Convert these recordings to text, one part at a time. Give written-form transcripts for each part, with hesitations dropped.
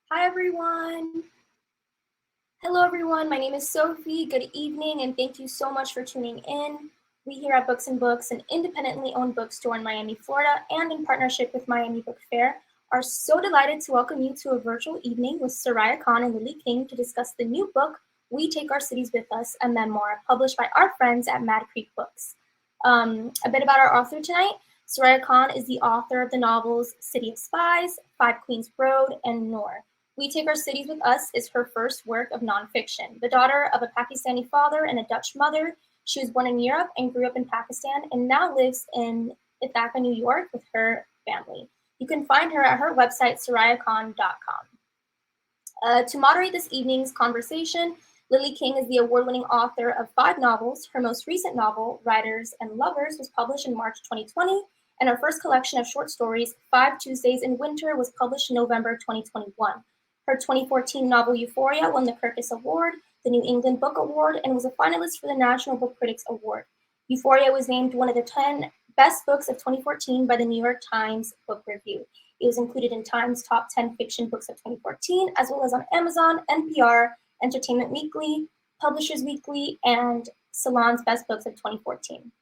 Hi, everyone. Hello, everyone. My name is Sophie. Good evening, and thank you so much for tuning in. We here at Books and Books, an independently owned bookstore in Miami, Florida, and in partnership with Miami Book Fair, are so delighted to welcome you to a virtual evening with Sorayya Khan and Lily King to discuss the new book, We Take Our Cities With Us, a memoir, published by our friends at Mad Creek Books. A bit about our author tonight. Sorayya Khan is the author of the novels City of Spies, Five Queens Road, and Noor. We Take Our Cities With Us is her first work of nonfiction. The daughter of a Pakistani father and a Dutch mother, she was born in Europe and grew up in Pakistan and now lives in Ithaca, New York with her family. You can find her at her website, sorayakhan.com. To moderate this evening's conversation, Lily King is the award-winning author of 5 novels. Her most recent novel, Writers and Lovers, was published in March 2020, and her first collection of short stories, 5 Tuesdays in Winter, was published in November 2021. Her 2014 novel Euphoria won the Kirkus Award, the New England Book Award, and was a finalist for the National Book Critics Award. Euphoria was named one of the 10 best books of 2014 by the New York Times Book Review. It was included in Time's top 10 fiction books of 2014, as well as on Amazon, NPR, Entertainment Weekly, Publishers Weekly, and Salon's Best Books of 2014.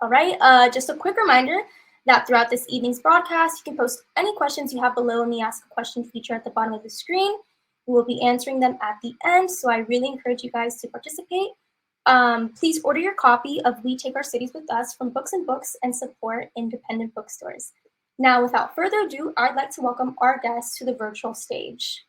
All right, just a quick reminder that throughout this evening's broadcast, you can post any questions you have below in the Ask a Question feature at the bottom of the screen. We will be answering them at the end, so I really encourage you guys to participate. Please order your copy of We Take Our Cities With Us from Books and Books and support independent bookstores. Now, without further ado, I'd like to welcome our guests to the virtual stage.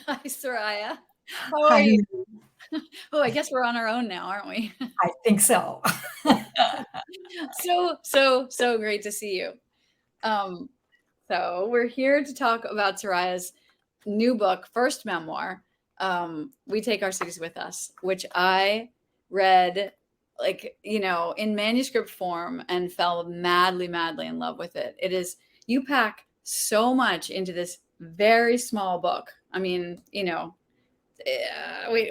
Hi, Sorayya. How Hi. are you? Oh, I guess we're on our own now, aren't we? I think so. So great to see you. So we're here to talk about Sorayya's new book, first memoir, We Take Our Cities With Us, which I read in manuscript form and fell madly in love with it. It is, you pack so much into this very small book. I mean, we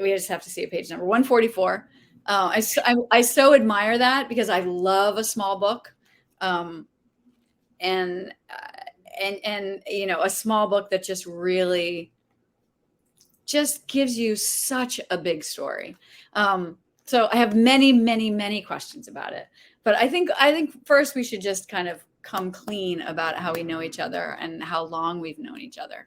just have to see a page number 144. I so admire that because I love a small book, and a small book that just really just gives you such a big story. So I have many questions about it, but I think first we should just kind of come clean about how we know each other and how long we've known each other.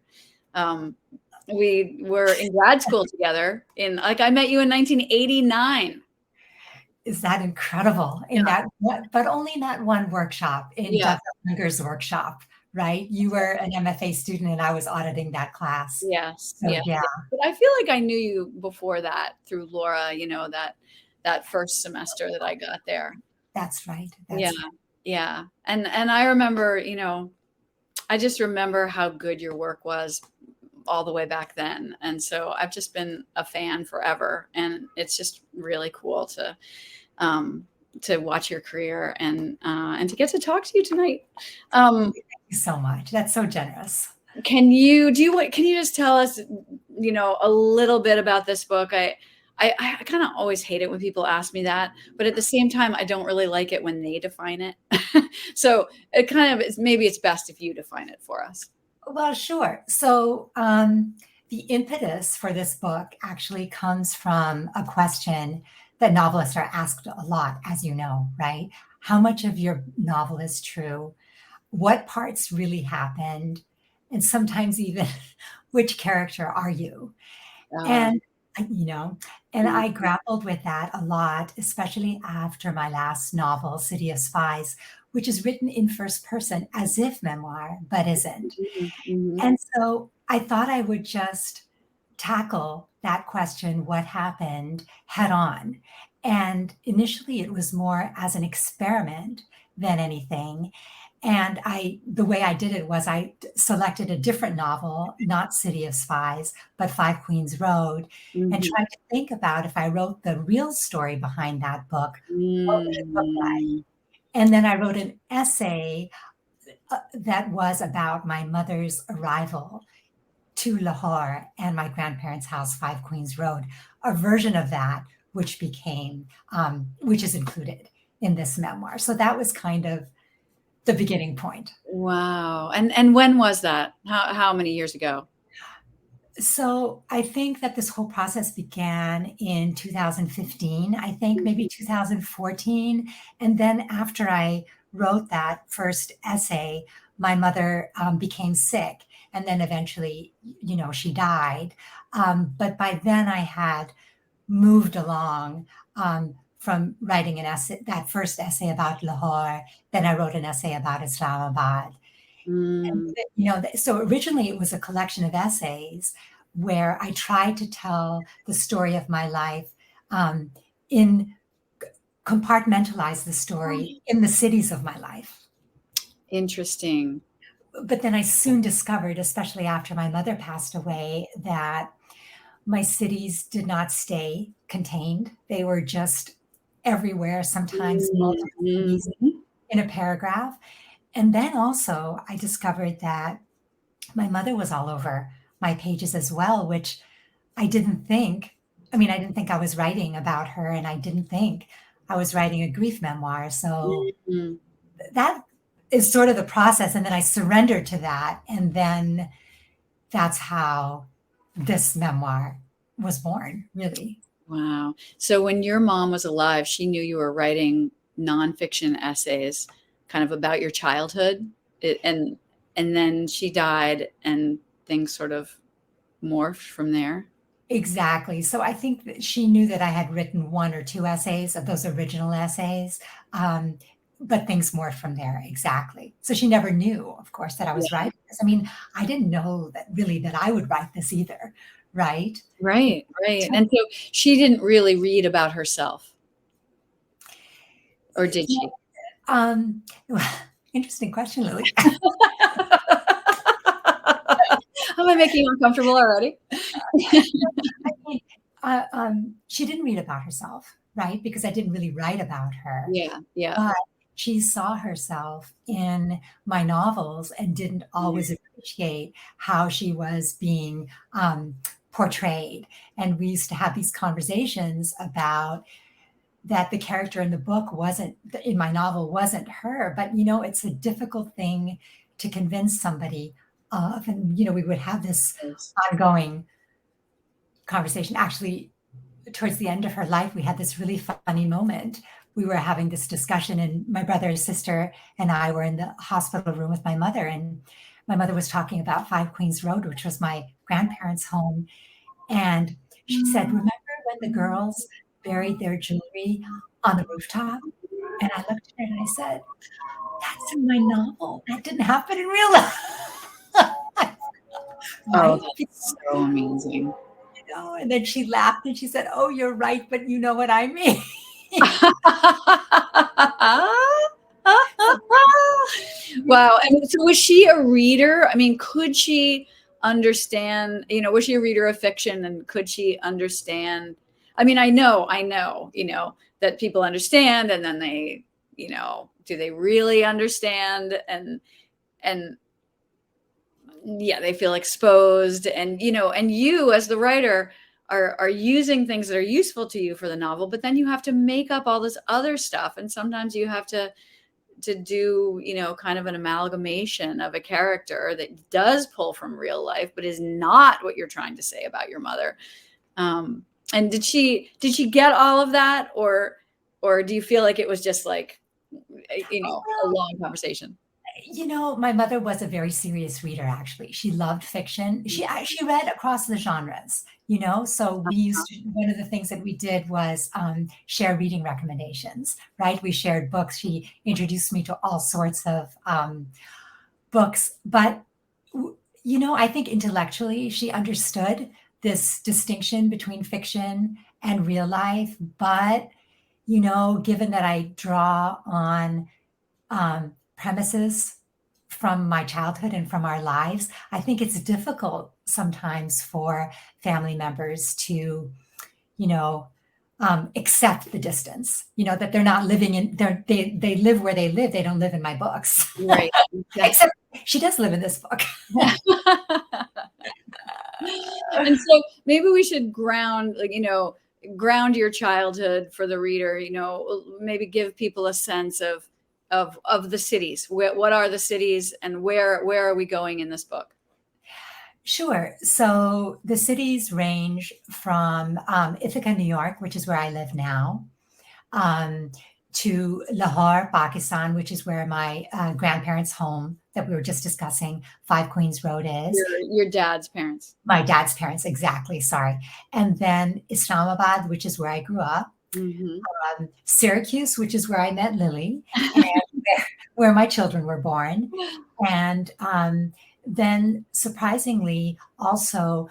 We were in grad school together I met you in 1989. Is that incredible? But only in that one workshop, in Doug Unger's workshop, right? You were an MFA student and I was auditing that class. Yes. So, yeah. But I feel like I knew you before that through Laura, that first semester that I got there. That's right. Yeah. And I remember, I just remember how good your work was all the way back then. And so I've just been a fan forever. And it's just really cool to watch your career and to get to talk to you tonight. Thank you so much. That's so generous. Can you just tell us, a little bit about this book? I kind of always hate it when people ask me that, but at the same time, I don't really like it when they define it. So it kind of maybe it's best if you define it for us. Well, sure. So the impetus for this book actually comes from a question that novelists are asked a lot, as you know, right? How much of your novel is true? What parts really happened? And sometimes even, which character are you? And I grappled with that a lot, especially after my last novel, City of Spies, which is written in first person as if memoir, but isn't. Mm-hmm. And so I thought I would just tackle that question, what happened, head on. And initially it was more as an experiment than anything. And the way I did it was I selected a different novel, not City of Spies, but Five Queens Road, and tried to think about if I wrote the real story behind that book, what would it look like? And then I wrote an essay that was about my mother's arrival to Lahore and my grandparents' house, 5 Queens Road, a version of that, which became, which is included in this memoir. So that was kind of the beginning point. Wow. And when was that? How many years ago? So I think that this whole process began in 2015, I think maybe 2014. And then after I wrote that first essay, my mother became sick. And then eventually, she died. But by then I had moved along from writing an essay, that first essay about Lahore. Then I wrote an essay about Islamabad. And, so originally it was a collection of essays where I tried to tell the story of my life compartmentalize the story in the cities of my life. Interesting. But then I soon discovered, especially after my mother passed away, that my cities did not stay contained. They were just everywhere, sometimes multiple cities in a paragraph. And then also I discovered that my mother was all over my pages as well, which I didn't think. I didn't think I was writing about her, and I didn't think I was writing a grief memoir. So that is sort of the process. And then I surrendered to that. And then that's how this memoir was born, really. Wow. So when your mom was alive, she knew you were writing nonfiction essays kind of about your childhood. And then she died and things sort of morphed from there. Exactly. So I think that she knew that I had written 1 or 2 essays of those original essays, but things morphed from there. Exactly. So she never knew, of course, that I was writing this. I didn't know that I would write this either. Right. Right. And so she didn't really read about herself. Or did she? Interesting question, Lily. Am I making you uncomfortable already? She didn't read about herself, right? Because I didn't really write about her. Yeah. But she saw herself in my novels and didn't always appreciate how she was being portrayed. And we used to have these conversations about that the character in the book in my novel wasn't her, but it's a difficult thing to convince somebody of. And we would have this ongoing conversation. Actually, towards the end of her life, we had this really funny moment. We were having this discussion, and my brother and sister and I were in the hospital room with my mother, and my mother was talking about 5 Queens Road, which was my grandparents' home. And she said, "Remember when the girls buried their jewelry on the rooftop?" And I looked at her and I said, "That's in my novel. That didn't happen in real life." Oh, that's so amazing. And then she laughed and she said, "Oh, you're right, but you know what I mean." Wow. And so was she a reader? Could she understand, was she a reader of fiction, and could she understand? I know, that people understand, and then they, do they really understand? And yeah, they feel exposed, and you as the writer are using things that are useful to you for the novel, but then you have to make up all this other stuff, and sometimes you have to do kind of an amalgamation of a character that does pull from real life but is not what you're trying to say about your mother. And did she get all of that, or do you feel like it was just like a long conversation? My mother was a very serious reader, actually. She loved fiction. She read across the genres, so one of the things that we did was share reading recommendations, right? We shared books. She introduced me to all sorts of books. But, I think intellectually she understood this distinction between fiction and real life. But, given that I draw on premises from my childhood and from our lives, I think it's difficult sometimes for family members to, accept the distance, that they're not living they live where they live. They don't live in my books. Right. Except she does live in this book. And so maybe we should ground, like, ground your childhood for the reader, maybe give people a sense of the cities. What are the cities, and where are we going in this book? Sure. So the cities range from Ithaca, New York, which is where I live now, um, to Lahore, Pakistan, which is where my grandparents' home that we were just discussing, Five Queens Road is. Your dad's parents. My dad's parents, exactly. Sorry. And then Islamabad, which is where I grew up. Mm-hmm. Syracuse, which is where I met Lily, and where my children were born. And then surprisingly, also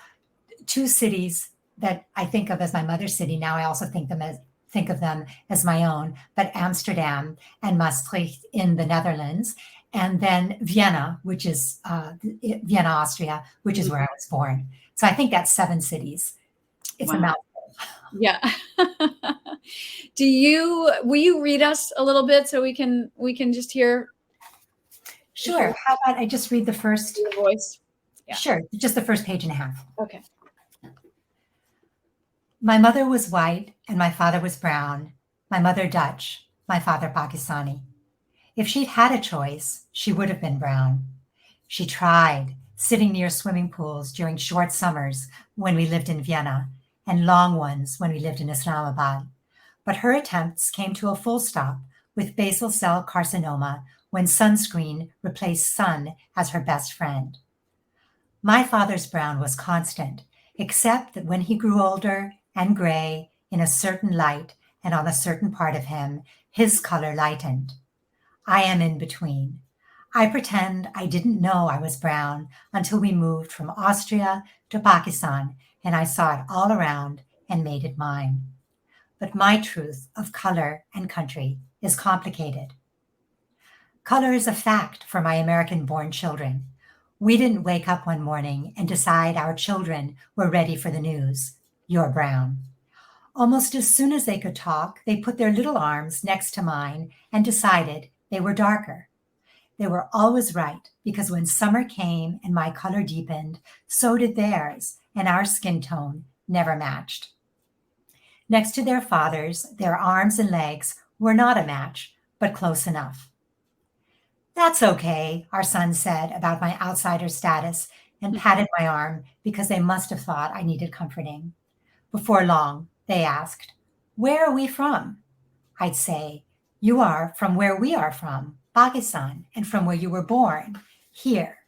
two cities that I think of as my mother's city. Now I also think of them as my own, but Amsterdam and Maastricht in the Netherlands, and then Vienna, which is Vienna, Austria, which is where I was born. So I think that's 7 cities. It's a mouthful. Yeah. Will you read us a little bit so we can just hear? Sure. How about I just read the first voice? Yeah. Sure. Just the first page and a half. Okay. My mother was white and my father was brown. My mother Dutch, my father Pakistani. If she'd had a choice, she would have been brown. She tried, sitting near swimming pools during short summers when we lived in Vienna, and long ones when we lived in Islamabad. But her attempts came to a full stop with basal cell carcinoma when sunscreen replaced sun as her best friend. My father's brown was constant, except that when he grew older and gray in a certain light and on a certain part of him, his color lightened. I am in between. I pretend I didn't know I was brown until we moved from Austria to Pakistan and I saw it all around and made it mine. But my truth of color and country is complicated. Color is a fact for my American-born children. We didn't wake up one morning and decide our children were ready for the news. You're brown. Almost as soon as they could talk, they put their little arms next to mine and decided they were darker. They were always right, because when summer came and my color deepened, so did theirs, and our skin tone never matched. Next to their fathers, their arms and legs were not a match, but close enough. That's okay, our son said about my outsider status and patted my arm because they must have thought I needed comforting. Before long, they asked, "Where are we from?" I'd say, "You are from where we are from, Pakistan, and from where you were born, here."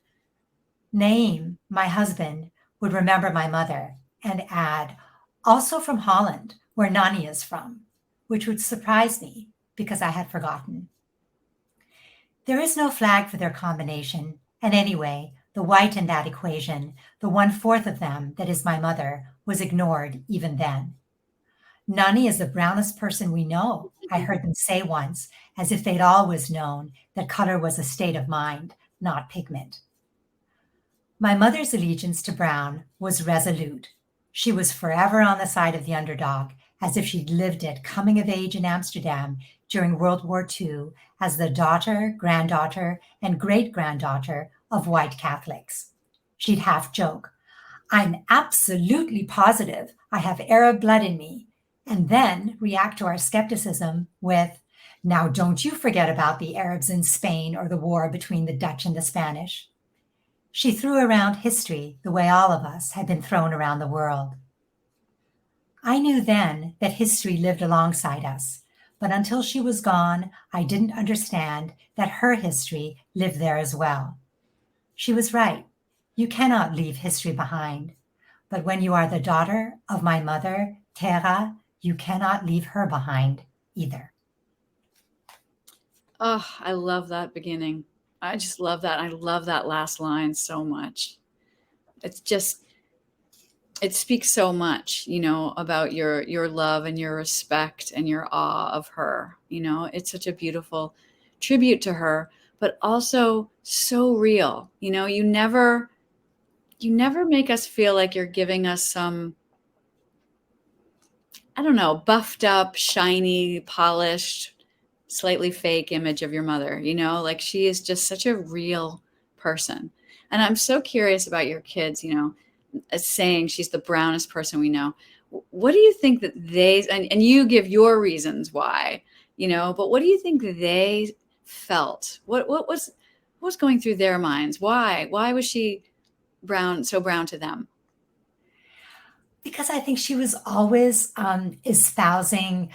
Naeem, my husband, would remember my mother and add, "Also from Holland, where Nani is from," which would surprise me because I had forgotten. There is no flag for their combination, and anyway, the white in that equation, the 1/4 of them that is my mother, was ignored even then. Nani is the brownest person we know, I heard them say once, as if they'd always known that color was a state of mind, not pigment. My mother's allegiance to brown was resolute. She was forever on the side of the underdog, as if she'd lived it coming of age in Amsterdam during World War II as the daughter, granddaughter, and great-granddaughter of white Catholics. She'd half joke, "I'm absolutely positive I have Arab blood in me," and then react to our skepticism with, "Now don't you forget about the Arabs in Spain or the war between the Dutch and the Spanish." She threw around history the way all of us had been thrown around the world. I knew then that history lived alongside us, but until she was gone, I didn't understand that her history lived there as well. She was right. You cannot leave history behind. But when you are the daughter of my mother, Tera, you cannot leave her behind either. Oh, I love that beginning. I just love that. I love that last line so much. It's just, it speaks so much, about your love and your respect and your awe of her. It's such a beautiful tribute to her, but also so real. You never make us feel like you're giving us some, I don't know, buffed up, shiny, polished, slightly fake image of your mother. Like she is just such a real person. And I'm so curious about your kids. saying she's the brownest person we know. What do you think that they, and you give your reasons why, but what do you think they felt? What was going through their minds? Why was she so brown to them? Because I think she was always espousing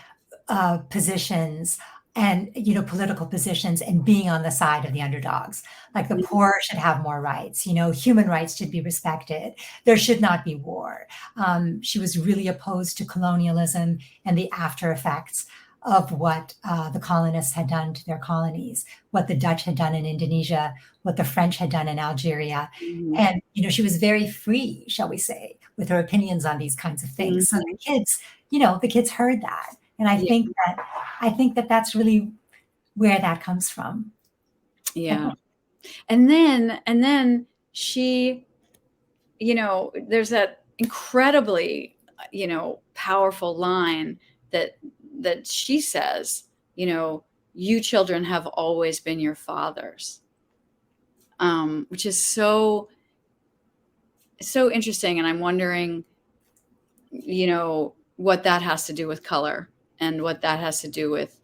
positions and political positions and being on the side of the underdogs. Like the poor should have more rights. Human rights should be respected. There should not be war. She was really opposed to colonialism and the after effects of what the colonists had done to their colonies, what the Dutch had done in Indonesia, what the French had done in Algeria. Mm-hmm. And, she was very free, shall we say, with her opinions on these kinds of things. Mm-hmm. So the kids heard that. And I think that that's really where that comes from. Yeah. And then she, there's that incredibly, powerful line that she says, you children have always been your fathers, which is so interesting. And I'm wondering, what that has to do with color and what that has to do with,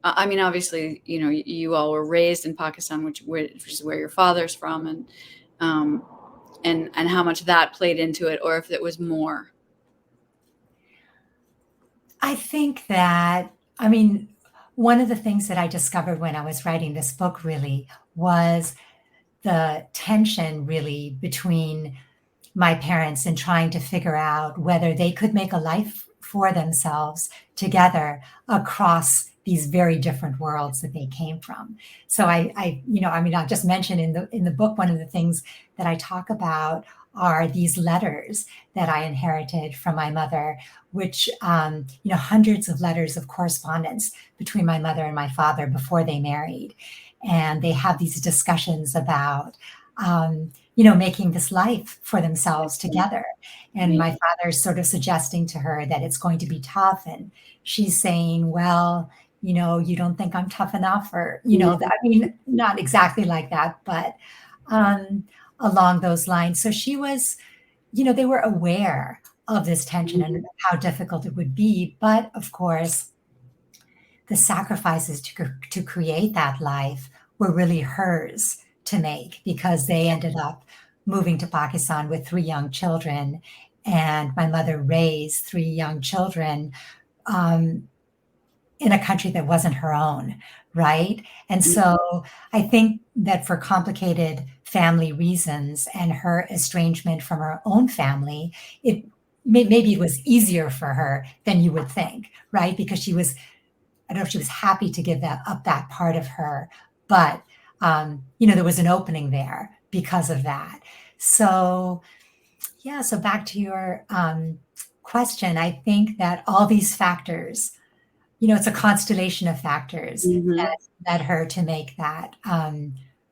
I mean, obviously, you all were raised in Pakistan, which is where your father's from, and how much that played into it, or if it was more. I think that, one of the things that I discovered when I was writing this book really was the tension really between my parents and trying to figure out whether they could make a life for themselves together across these very different worlds that they came from. So I'll just mention in the book, one of the things that I talk about are these letters that I inherited from my mother, which, hundreds of letters of correspondence between my mother and my father before they married. And they have these discussions about, making this life for themselves together. And my father's sort of suggesting to her that it's going to be tough. And she's saying, well, you don't think I'm tough enough, or, not exactly like that, but along those lines. So she was, they were aware of this tension and how difficult it would be. But of course, the sacrifices to create that life were really hers to make, because they ended up moving to Pakistan with 3 young children. And my mother raised 3 young children in a country that wasn't her own, right? And so I think that for complicated family reasons and her estrangement from her own family, maybe it was easier for her than you would think, right? Because I don't know if she was happy to give up that part of her, but there was an opening there because of that. So back to your question, I think that all these factors, it's a constellation of factors that led her to make that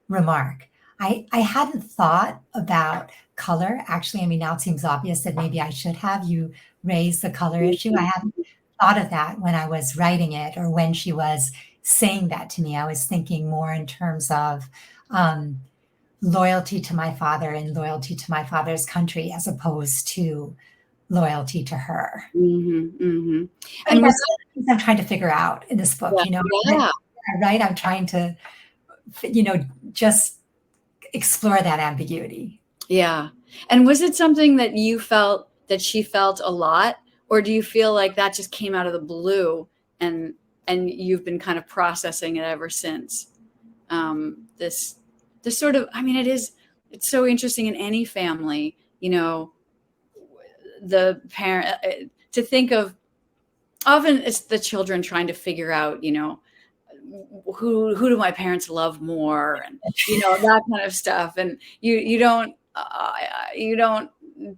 remark. I hadn't thought about color. Actually, now it seems obvious that maybe I should have you raise the color issue. I hadn't thought of that when I was writing it, or when she was saying that to me. I was thinking more in terms of loyalty to my father and loyalty to my father's country, as opposed to loyalty to her. And that's what I'm trying to figure out in this book, right? I'm trying to, just explore that ambiguity. Yeah. And was it something that you felt that she felt a lot, or do you feel like that just came out of the blue and you've been kind of processing it ever since? This sort of, it's so interesting in any family, the parent, to think of, often it's the children trying to figure out, who do my parents love more, and that kind of stuff. And you don't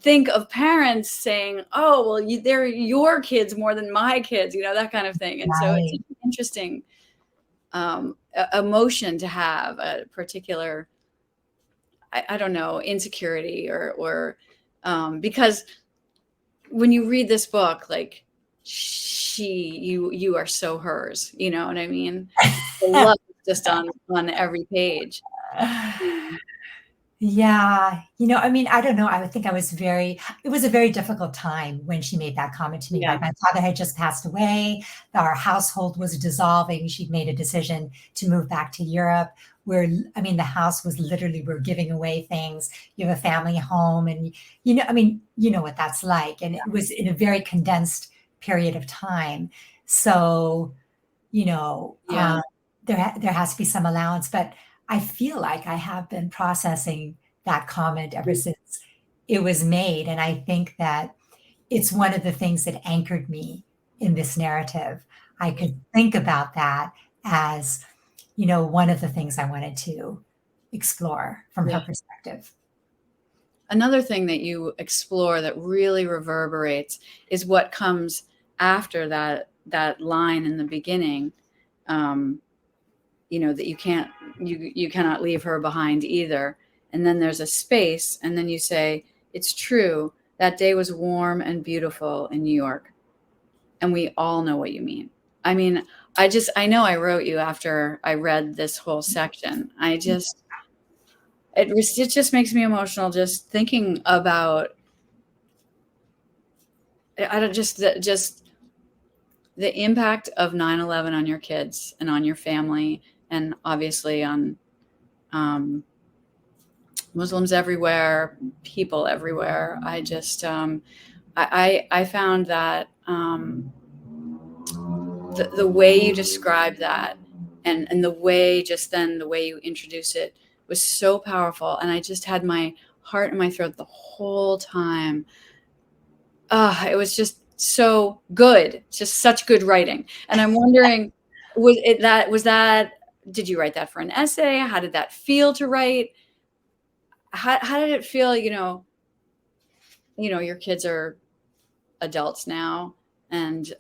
think of parents saying, oh, well, they're your kids more than my kids, that kind of thing. And so it's an interesting emotion to have, a particular, I don't know, insecurity or because when you read this book, like, you are so hers, you know what I mean? The love is just on every page. Yeah, you know, I mean, I don't know. I would think it was a very difficult time when she made that comment to me, Yeah. right? My father had just passed away. Our household was dissolving. She'd made a decision to move back to Europe where, I mean, the house was literally, we're giving away things. You have a family home and, you know, I mean, you know what that's like. And it was in a very condensed period of time. So, you know, Yeah. there has to be some allowance, but I feel like I have been processing that comment ever since it was made, and I think that it's one of the things that anchored me in this narrative. I could think about that as, you know, one of the things I wanted to explore from Yeah. her perspective. Another thing that you explore that really reverberates is what comes after that line in the beginning. You know, that you cannot leave her behind either. And then there's a space, and then you say, it's true, that day was warm and beautiful in New York, and we all know what you mean. I mean, I know I wrote you after I read this whole section. It just makes me emotional just thinking about, I don't just the impact of 9/11 on your kids and on your family, and obviously on Muslims everywhere, people everywhere. I found that the way you describe that, and the way, just then, the way you introduce it was so powerful. And I just had my heart in my throat the whole time. It was just so good, just such good writing. And I'm wondering, was that, did you write that for an essay? How did that feel to write? How did it feel? Your kids are adults now, and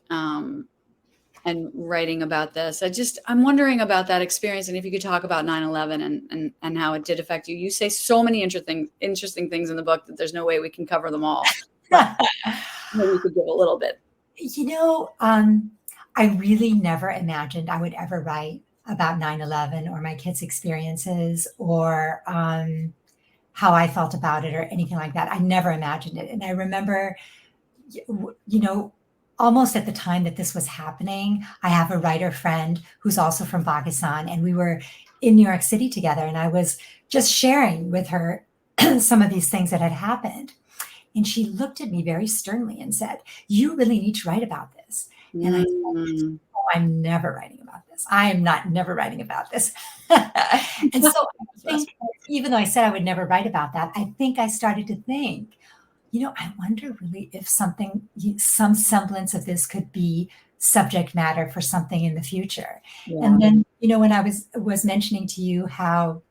writing about this. I'm wondering about that experience, and if you could talk about 9/11 and how it did affect you. You say so many interesting things in the book that there's no way we can cover them all. But maybe you could give a little bit. You know, I really never imagined I would ever write about 9/11 or my kids' experiences or how I felt about it or anything like that. I never imagined it. And I remember, you know, almost at the time that this was happening, I have a writer friend who's also from Pakistan, and we were in New York City together, and I was just sharing with her some of these things that had happened. And she looked at me very sternly and said, "You really need to write about this." And I said, Mm, "Oh, I'm never writing about this. I am not never writing about this." And so I think, even though I said I would never write about that, I think I started to think, you know, I wonder really if some semblance of this could be subject matter for something in the future. yeah. And then, you know, when I was mentioning to you how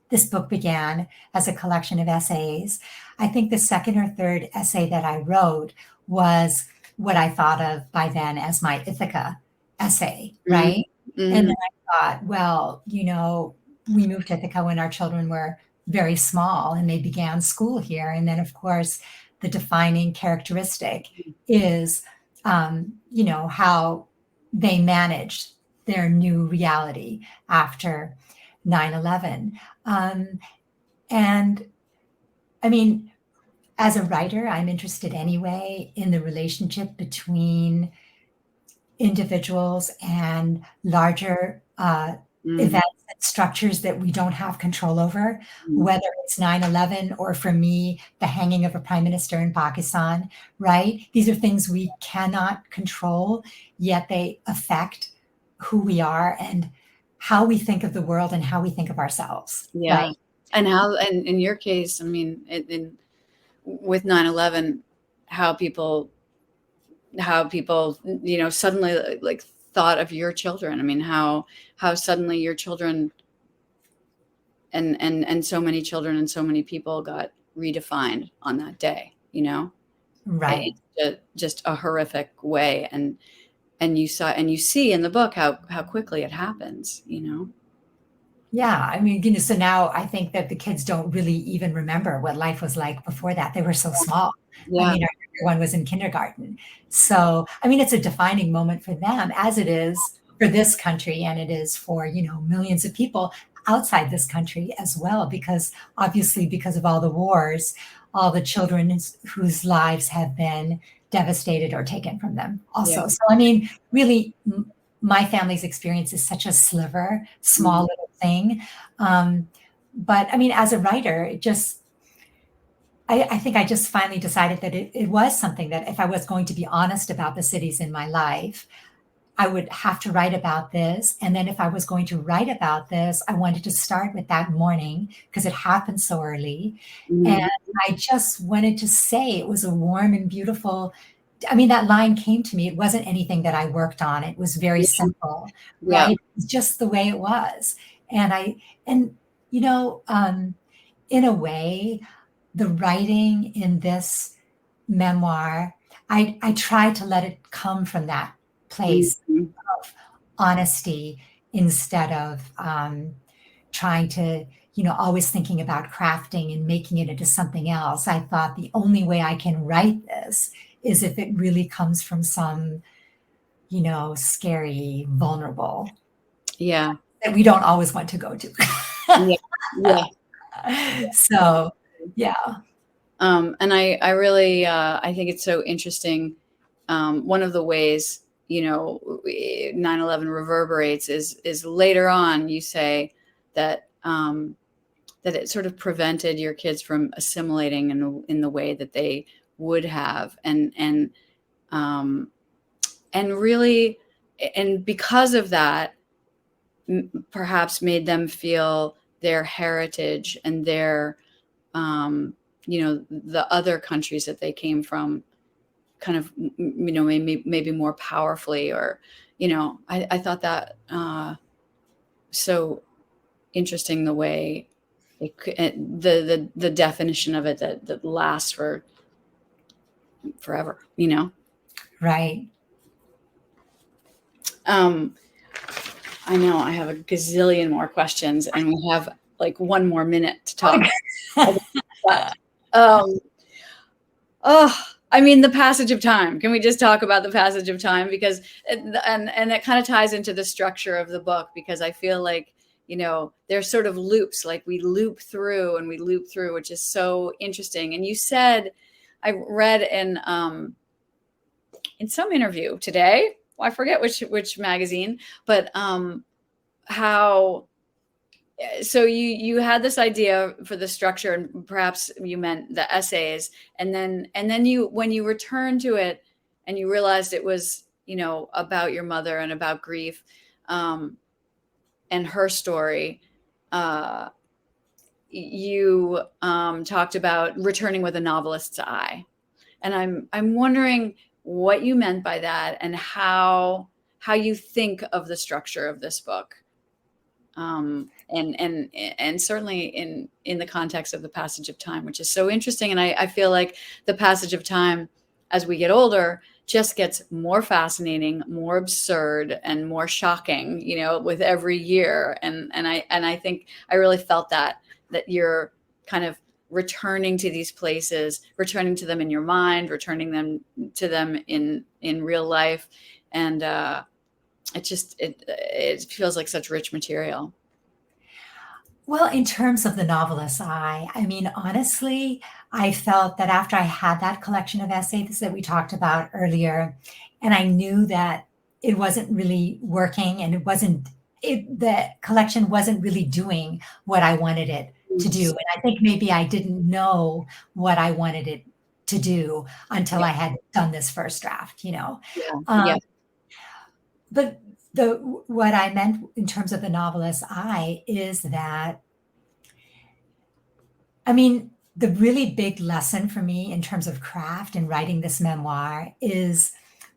this book began as a collection of essays, I think the second or third essay that I wrote was what I thought of by then as my Ithaca essay, right? And Mm-hmm. then I thought, well, you know, we moved to Ithaca when our children were very small and they began school here. And then, of course, the defining characteristic is, you know, how they managed their new reality after 9/11. Um, and I mean, as a writer, I'm interested anyway in the relationship between individuals and larger Mm-hmm. events and structures that we don't have control over, whether it's 9/11 or for me, the hanging of a prime minister in Pakistan, right? These are things we cannot control, yet they affect who we are and how we think of the world and how we think of ourselves, Yeah. right? And in your case, I mean, with 9/11, how people suddenly, like, thought of your children. I mean, how suddenly your children and so many children and so many people got redefined on that day, Right. just a horrific way. And you see in the book how quickly it happens. Yeah, I mean, you know, so now I think that the kids don't really even remember what life was like before that. They were so small. I Yeah. mean, our younger one was in kindergarten. So, I mean, it's a defining moment for them, as it is for this country, and it is for, you know, millions of people. outside this country as well, because obviously, because of all the wars, all the children whose lives have been devastated or taken from them also. Yeah. So, I mean, really, my family's experience is such a sliver, small little thing. But I mean, as a writer, it just, I think I just finally decided that it was something that if I was going to be honest about the cities in my life, I would have to write about this. And then if I was going to write about this, I wanted to start with that morning because it happened so early. And I just wanted to say it was a warm and beautiful. I mean, that line came to me. It wasn't anything that I worked on. It was very simple, Yeah. right? It was just the way it was. And you know, in a way, the writing in this memoir, I tried to let it come from that place of honesty instead of trying to, always thinking about crafting and making it into something else. I thought the only way I can write this is if it really comes from some, scary, vulnerable Yeah. that we don't always want to go to. Yeah. Yeah. So, yeah. And I really, I think it's so interesting. One of the ways, 9/11 reverberates is later on you say that, that it sort of prevented your kids from assimilating in the way that they would have. And really, and because of that, perhaps made them feel their heritage and their, the other countries that they came from kind of, maybe more powerfully, or, I thought that so interesting, the way the definition of it that lasts for forever, Right. I know I have a gazillion more questions and we have like one more minute to talk. I mean, the passage of time. Can we just talk about the passage of time? Because, and it kind of ties into the structure of the book, because I feel like, there's sort of loops, like we loop through and we loop through, which is so interesting. And you said, I read in some interview today, I forget which magazine, but how, so you had this idea for the structure, and perhaps you meant the essays, and then you, when you returned to it and you realized it was, about your mother and about grief, and her story, you talked about returning with a novelist's eye. And I'm wondering what you meant by that, and how you think of the structure of this book. And certainly in the context of the passage of time, which is so interesting. And I feel like the passage of time, as we get older, just gets more fascinating, more absurd, and more shocking, with every year. And I think I really felt that you're kind of returning to these places, returning to them in your mind, returning them to them in real life. And it feels like such rich material. Well, in terms of the novelist's eye, I mean, honestly, I felt that after I had that collection of essays that we talked about earlier, and I knew that it wasn't really working, and the collection wasn't really doing what I wanted it to do. And I think maybe I didn't know what I wanted it to do until I had done this first draft, But what I meant in terms of the novelist's eye is that, I mean, the really big lesson for me in terms of craft and writing this memoir is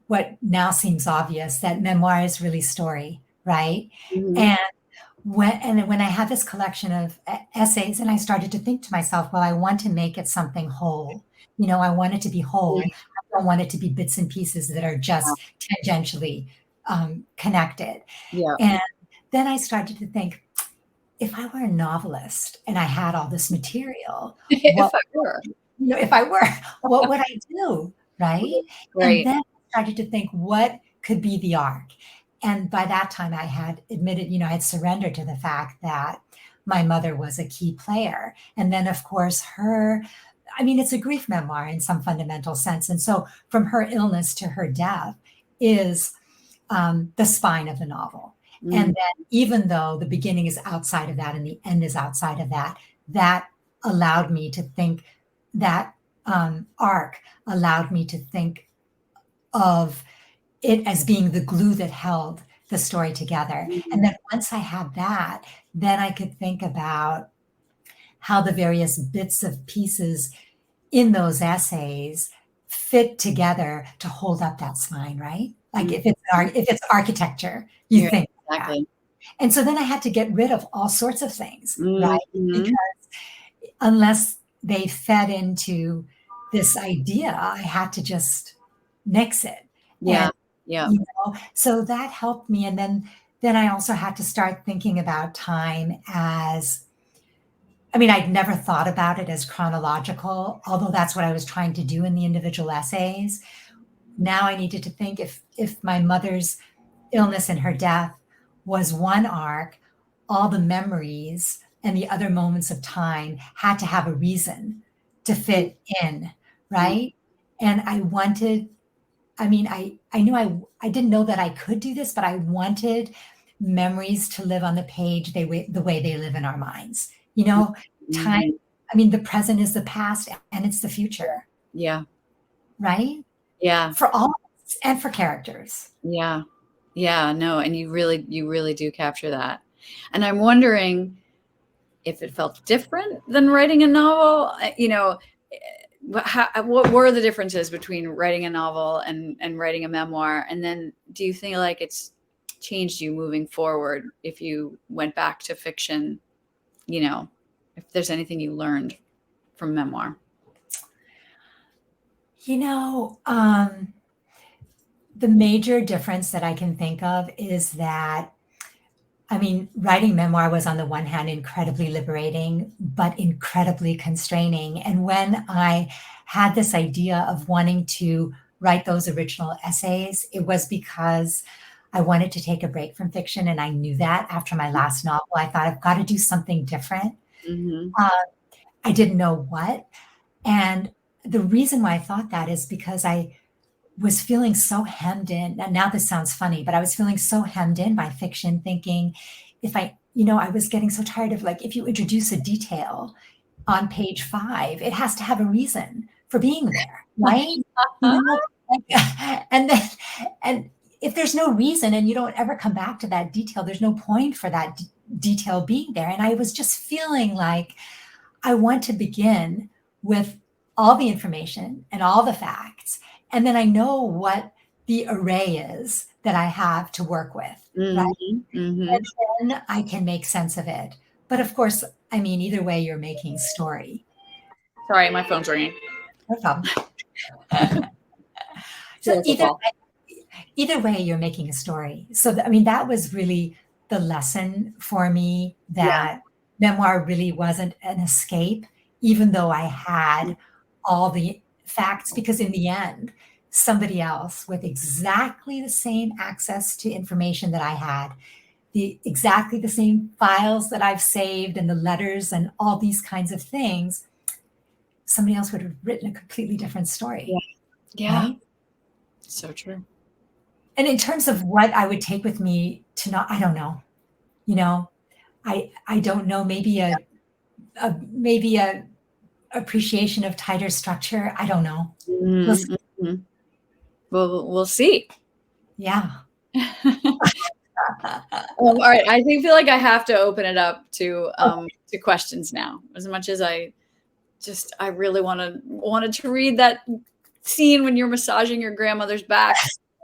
what now seems obvious, that memoir is really story, right? And when I had this collection of essays, and I started to think to myself, well, I want to make it something whole. I want it to be whole. I don't want it to be bits and pieces that are just tangentially connected. And then I started to think, if I were a novelist and I had all this material, if I were, what would I do? Right. And then I started to think, what could be the arc? And by that time I had admitted, I had surrendered to the fact that my mother was a key player. And then, of course, it's a grief memoir in some fundamental sense. And so from her illness to her death is the spine of the novel. Mm. And then even though the beginning is outside of that and the end is outside of that, that allowed me to think, that arc allowed me to think of it as being the glue that held the story together. Mm-hmm. And then once I had that, then I could think about how the various bits of pieces in those essays fit together to hold up that spine, right? Like Mm-hmm. if it's architecture, you Yeah, think exactly. that. And so then I had to get rid of all sorts of things, right? Mm-hmm. Because unless they fed into this idea, I had to just mix it. Yeah. And, Yeah. so that helped me. And then I also had to start thinking about time as, I'd never thought about it as chronological, although that's what I was trying to do in the individual essays. Now I needed to think, if my mother's illness and her death was one arc, all the memories and the other moments of time had to have a reason to fit in, right? And I wanted, I knew I didn't know that I could do this, but I wanted memories to live on the page the way they live in our minds. Time, the present is the past and it's the future. Yeah. Right? Yeah. For all of us and for characters. Yeah. Yeah. No, and you really do capture that. And I'm wondering if it felt different than writing a novel. What were the differences between writing a novel and writing a memoir? And then do you think like it's changed you moving forward if you went back to fiction, if there's anything you learned from memoir? The major difference that I can think of is that, writing memoir was on the one hand incredibly liberating, but incredibly constraining. And when I had this idea of wanting to write those original essays, it was because I wanted to take a break from fiction. And I knew that after my last novel, I thought I've got to do something different. Mm-hmm. I didn't know what. And the reason why I thought that is because I was feeling so hemmed in. And now this sounds funny, but I was feeling so hemmed in by fiction, thinking I was getting so tired of, like, if you introduce a detail on page 5, it has to have a reason for being there, right? And if there's no reason and you don't ever come back to that detail, there's no point for that detail being there. And I was just feeling like I want to begin with all the information and all the facts. And then I know what the array is that I have to work with, right? Mm-hmm. And then I can make sense of it. But of course, either way, you're making story. Sorry, my phone's ringing. No problem. So either way, you're making a story. So, that was really the lesson for me, that memoir really wasn't an escape, even though I had all the facts, because in the end, somebody else with exactly the same access to information that I had, exactly the same files that I've saved and the letters and all these kinds of things, somebody else would have written a completely different story. Yeah. Right? So true. And in terms of what I would take with me to I don't know. I don't know, maybe a appreciation of tighter structure. I don't know. Mm-hmm. We'll see. Yeah. All right. I feel like I have to open it up to questions now. As much as I really wanted to read that scene when you're massaging your grandmother's back.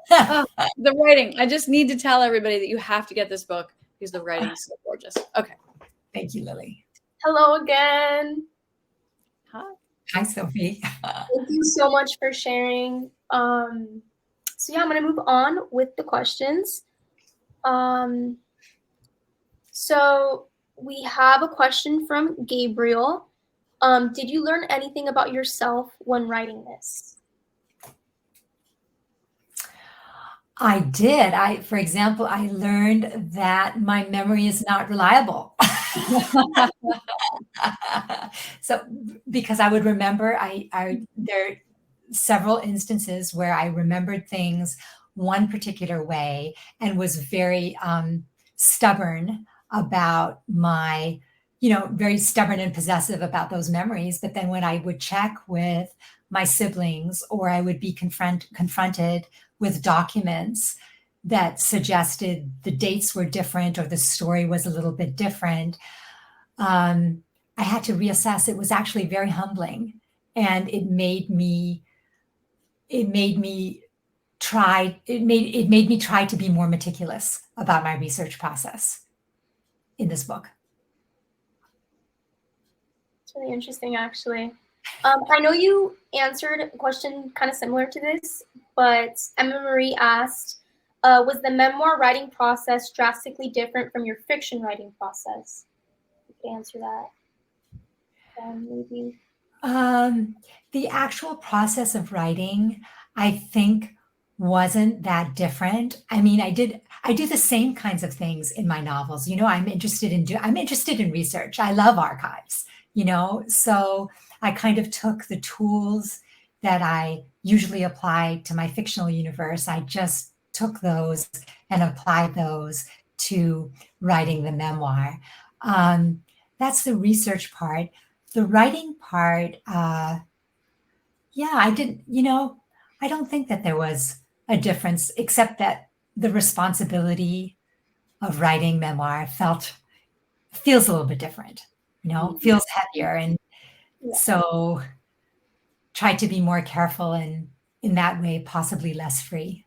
The writing. I just need to tell everybody that you have to get this book because the writing is so gorgeous. Okay. Thank you, Lily. Hello again. Hi, Sophie. Thank you so much for sharing. I'm going to move on with the questions. So we have a question from Gabriel. Did you learn anything about yourself when writing this? I did. For example, I learned that my memory is not reliable. So, because I would remember, there are several instances where I remembered things one particular way and was very stubborn about very stubborn and possessive about those memories. But then when I would check with my siblings, or I would be confronted with documents that suggested the dates were different or the story was a little bit different, I had to reassess. It was actually very humbling, and it made me try to be more meticulous about my research process in this book. It's really interesting, actually. I know you answered a question kind of similar to this, but Emma Marie asked, was the memoir writing process drastically different from your fiction writing process? You could answer that. Maybe. The actual process of writing, I think, wasn't that different. I mean, I do the same kinds of things in my novels. I'm interested in research. I love archives, so I kind of took the tools that I usually apply to my fictional universe. I just took those and applied those to writing the memoir. That's the research part. The writing part, yeah, I don't think that there was a difference, except that the responsibility of writing memoir feels a little bit different, feels heavier. And so try to be more careful, and in that way, possibly less free.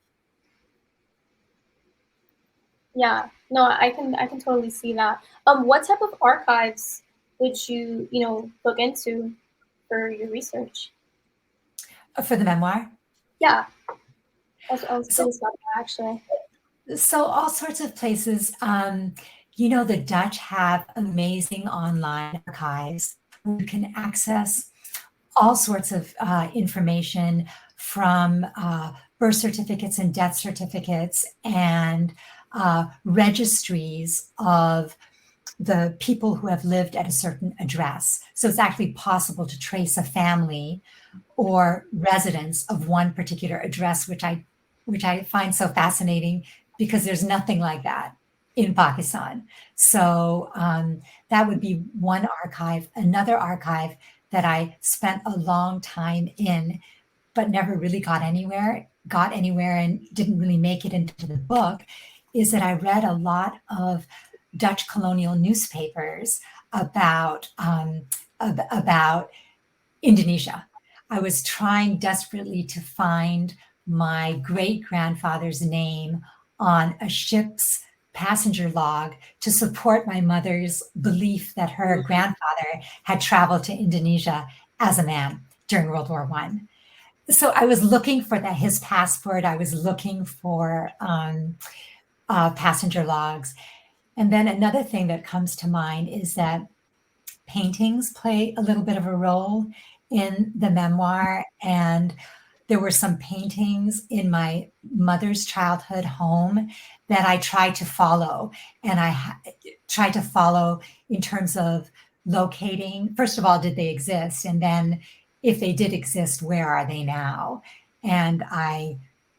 Yeah, no, I can totally see that. What type of archives would you look into for your research? For the memoir? Yeah, I was So, curious about that, actually. so all sorts of places. The Dutch have amazing online archives where you can access all sorts of information, from birth certificates and death certificates and registries of the people who have lived at a certain address. So it's actually possible to trace a family or residents of one particular address, which I find so fascinating, because there's nothing like that in Pakistan. So that would be one archive. Another archive that I spent a long time in, but never really got anywhere and didn't really make it into the book, is that I read a lot of Dutch colonial newspapers about Indonesia. I was trying desperately to find my great grandfather's name on a ship's passenger log to support my mother's belief that her grandfather had traveled to Indonesia as a man during World War I. So I was looking for his passport. I was looking for passenger logs. And then another thing that comes to mind is that paintings play a little bit of a role in the memoir. And there were some paintings in my mother's childhood home that I tried to follow. And tried to follow in terms of locating, first of all, did they exist? And then if they did exist, where are they now? And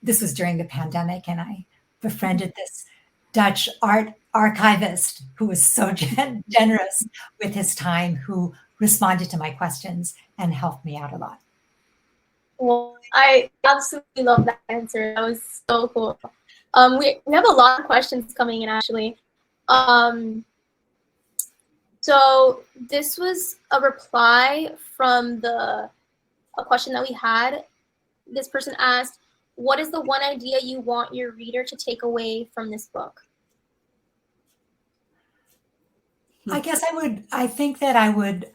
this was during the pandemic, and I befriended this Dutch art archivist who was so generous with his time, who responded to my questions and helped me out a lot. Well, I absolutely love that answer. That was so cool. We have a lot of questions coming in, actually. So this was a reply from a question that we had. This person asked, what is the one idea you want your reader to take away from this book? I think that I would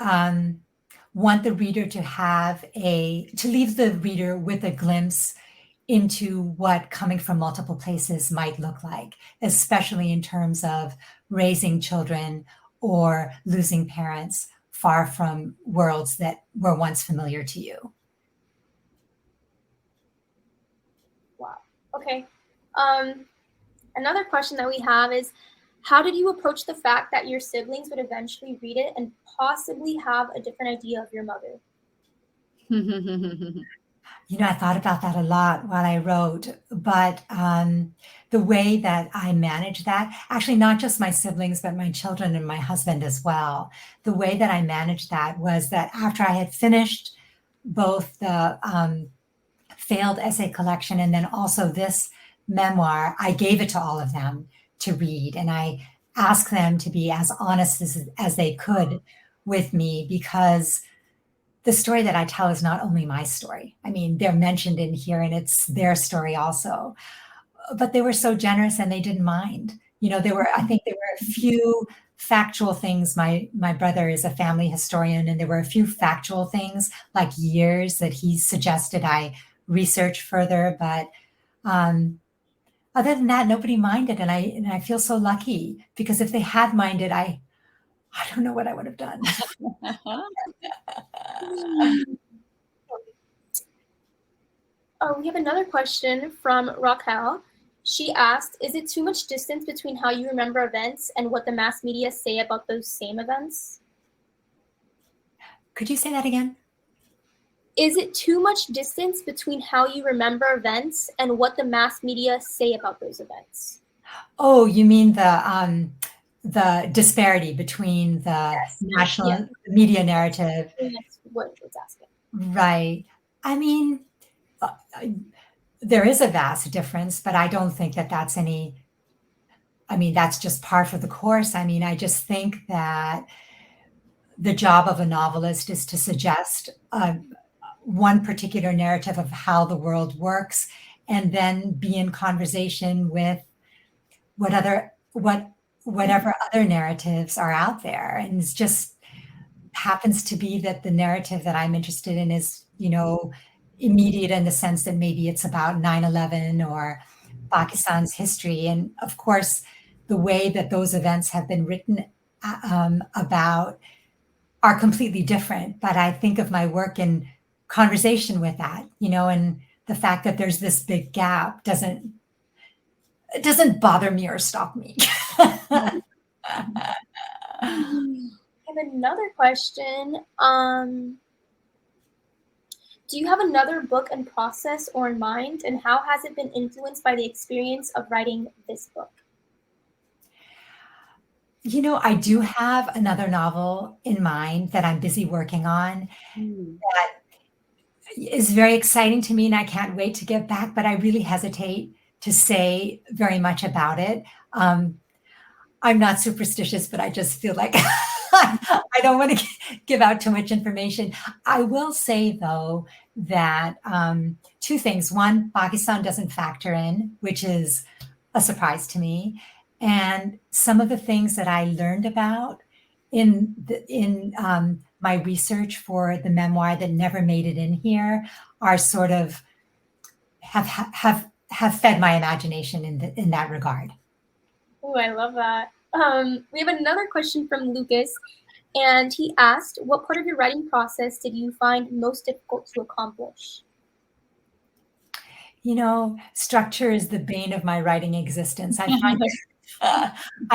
want the reader to leave the reader with a glimpse into what coming from multiple places might look like, especially in terms of raising children or losing parents far from worlds that were once familiar to you. Wow. Okay. Another question that we have is, how did you approach the fact that your siblings would eventually read it and possibly have a different idea of your mother? I thought about that a lot while I wrote, but the way that I managed that, actually, not just my siblings, but my children and my husband as well. The way that I managed that was that after I had finished both the failed essay collection and then also this memoir, I gave it to all of them to read. And I asked them to be as honest as they could with me, because the story that I tell is not only my story. I mean, they're mentioned in here and it's their story also. But they were so generous and they didn't mind. I think there were a few factual things. My brother is a family historian, and there were a few factual things like years that he suggested I research further. But other than that, nobody minded. And I feel so lucky, because if they had minded, I don't know what I would have done. We have another question from Raquel. She asked, is it too much distance between how you remember events and what the mass media say about those same events? Could you say that again? Is it too much distance between how you remember events and what the mass media say about those events? Oh, you mean the disparity between the national media narrative? That's what it's asking. Right. I mean, there is a vast difference, but I don't think that that's that's just par for the course. I mean, I just think that the job of a novelist is to suggest one particular narrative of how the world works, and then be in conversation with whatever other narratives are out there. And it just happens to be that the narrative that I'm interested in is, immediate, in the sense that maybe it's about 9/11 or Pakistan's history. And of course, the way that those events have been written about are completely different. But I think of my work in conversation with that, and the fact that there's this big gap doesn't bother me or stop me. I have another question. Do you have another book in process or in mind, and how has it been influenced by the experience of writing this book? I do have another novel in mind that I'm busy working on that is very exciting to me, and I can't wait to get back, but I really hesitate to say very much about it. I'm not superstitious, but I just feel like I don't want to give out too much information. I will say, though, that two things. One, Pakistan doesn't factor in, which is a surprise to me. And some of the things that I learned about in my research for the memoir that never made it in here are sort of have fed my imagination in that regard. Oh, I love that. We have another question from Lucas, and he asked, what part of your writing process did you find most difficult to accomplish? Structure is the bane of my writing existence. I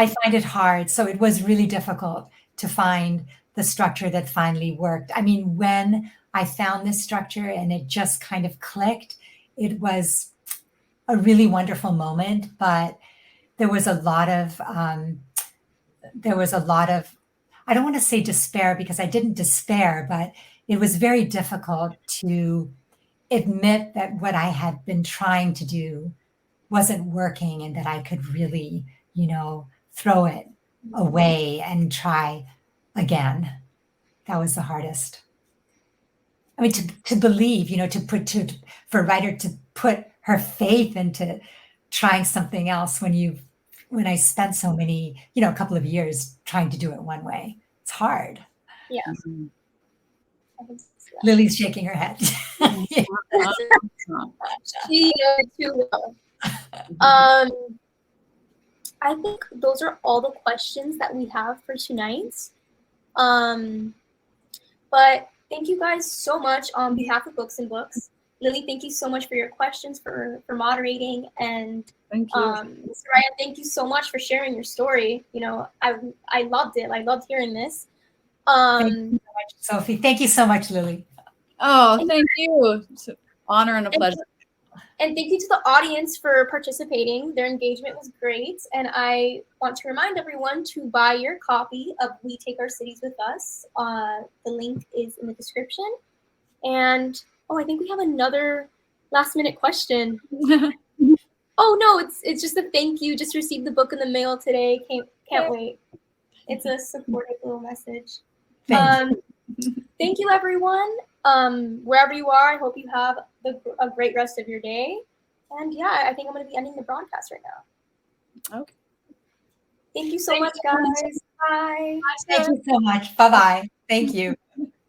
find it hard. So it was really difficult to find the structure that finally worked. I mean, when I found this structure and it just kind of clicked, it was a really wonderful moment. But there was a lot of I don't want to say despair, because I didn't despair, but it was very difficult to admit that what I had been trying to do wasn't working, and that I could really, throw it away and try again. That was the hardest. I mean, to believe, for a writer to put her faith into trying something else when I spent so many, a couple of years trying to do it one way. It's hard. Yeah. Lily's shaking her head. She too well. I think those are all the questions that we have for tonight. But thank you guys so much on behalf of Books and Books. Lily, thank you so much for your questions, for moderating, and Thank you. Sorayya, thank you so much for sharing your story. You know, I loved it. I loved hearing this. Thank you so much, Sophie. Thank you so much, Lily. Oh, thank you. It's an honor and a pleasure. And thank you to the audience for participating. Their engagement was great. And I want to remind everyone to buy your copy of We Take Our Cities With Us. The link is in the description. And, oh, I think we have another last minute question. Oh, no, it's just a thank you. Just received the book in the mail today. Can't wait. It's a supportive little message. Thanks. Thank you, everyone. Wherever you are, I hope you have a great rest of your day. And yeah, I think I'm going to be ending the broadcast right now. Okay. Thank you so much, guys. Bye. Thank you so much. Bye-bye. Thank you.